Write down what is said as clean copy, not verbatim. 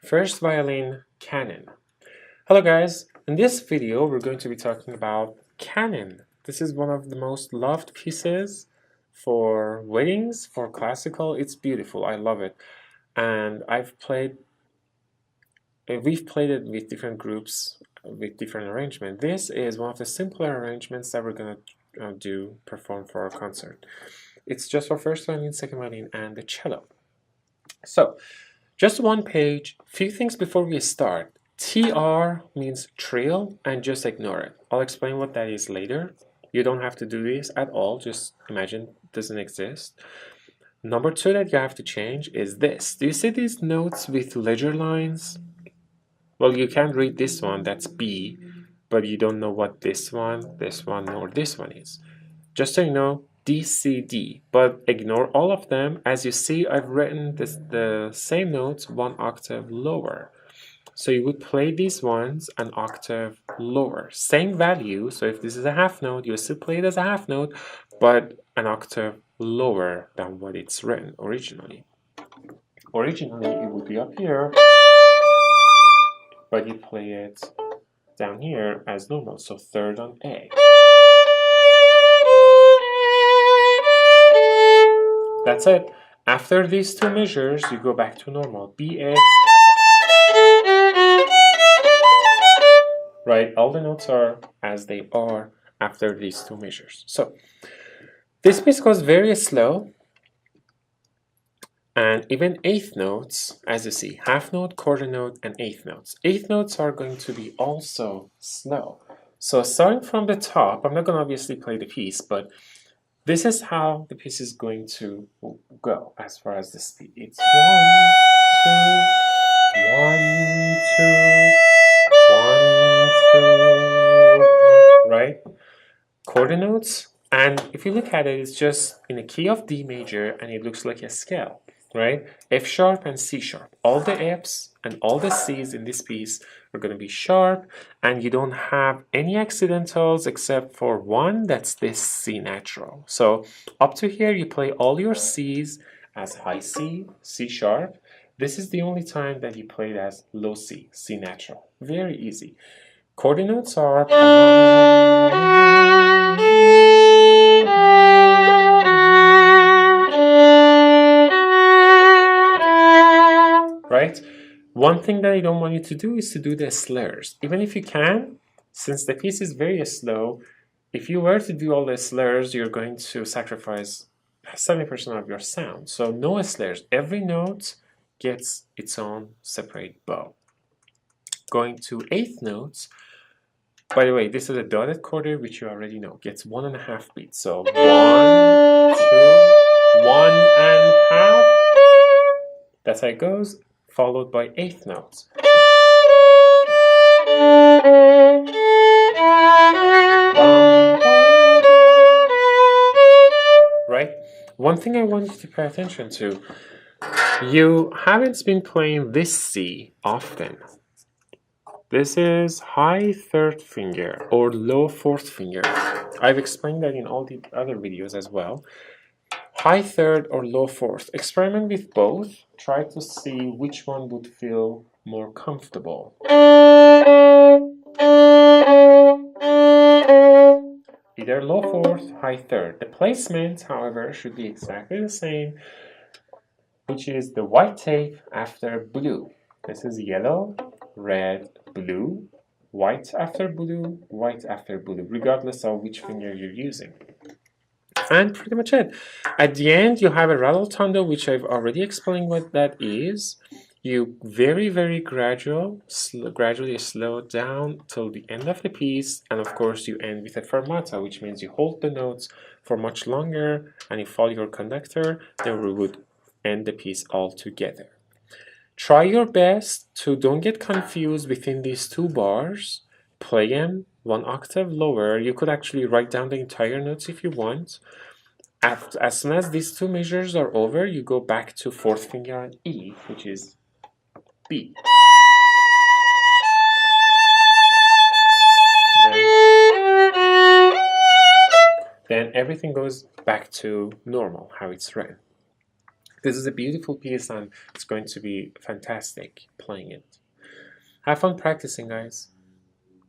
First violin canon. Hello guys, in this video we're going to be talking about canon. This is one of the most loved pieces for weddings, for classical. It's beautiful, I love it. And we've played it with different groups, with different arrangements. This is one of the simpler arrangements that we're going to perform for our concert. It's just for first violin, second violin, and the cello. So, just one page, few things before we start. TR means trill, and just ignore it. I'll explain what that is later. You don't have to do this at all, just imagine it doesn't exist. Number two that you have to change is this. Do you see these notes with ledger lines? Well, you can't read this one, that's B, but you don't know what this one, or this one is. Just so you know, D, C, D, but ignore all of them. As you see, I've written the same notes one octave lower. So you would play these ones an octave lower. Same value, so if this is a half note, you still play it as a half note, but an octave lower than what it's written originally. Originally, it would be up here, but you play it down here as normal, so third on A. That's it. After these two measures, you go back to normal. B, A. Right, all the notes are as they are after these two measures. So, this piece goes very slow, and even eighth notes, as you see, half note, quarter note, and eighth notes. Eighth notes are going to be also slow. So, starting from the top, I'm not going to obviously play the piece, but this is how the piece is going to go as far as the speed. It's 1, 2, 1, 2, 1, 2, right? Quarter notes, and if you look at it, it's just in a key of D major, and it looks like a scale, right? F sharp and C sharp. All the Fs and all the Cs in this piece are going to be sharp, and you don't have any accidentals except for one, that's this C natural. So up to here, you play all your Cs as high C, C sharp. This is the only time that you play it as low C, C natural. Very easy. Quarter notes are right? One thing that I don't want you to do is to do the slurs. Even if you can, since the piece is very slow, if you were to do all the slurs, you're going to sacrifice 70% of your sound. So no slurs. Every note gets its own separate bow. Going to eighth notes. By the way, this is a dotted quarter, which you already know, gets 1.5 beats. So 1, 2, 1.5. That's how it goes, followed by eighth notes. Right? One thing I want you to pay attention to, you haven't been playing this C often. This is high third finger or low fourth finger. I've explained that in all the other videos as well. High third or low fourth. Experiment with both. Try to see which one would feel more comfortable. Either low fourth, high third. The placement, however, should be exactly the same, which is the white tape after blue. This is yellow, red, blue, white after blue, white after blue, regardless of which finger you're using. And pretty much it. At the end, you have a rattle tondo, which I've already explained what that is. You very, very gradually slow down till the end of the piece, and of course you end with a fermata, which means you hold the notes for much longer, and you follow your conductor, then we would end the piece all together. Try your best to don't get confused within these two bars. Play them one octave lower. You could actually write down the entire notes if you want. As soon as these two measures are over, you go back to fourth finger on E, which is B. then everything goes back to normal, how it's written. This is a beautiful piece and it's going to be fantastic playing it. Have fun practicing, guys.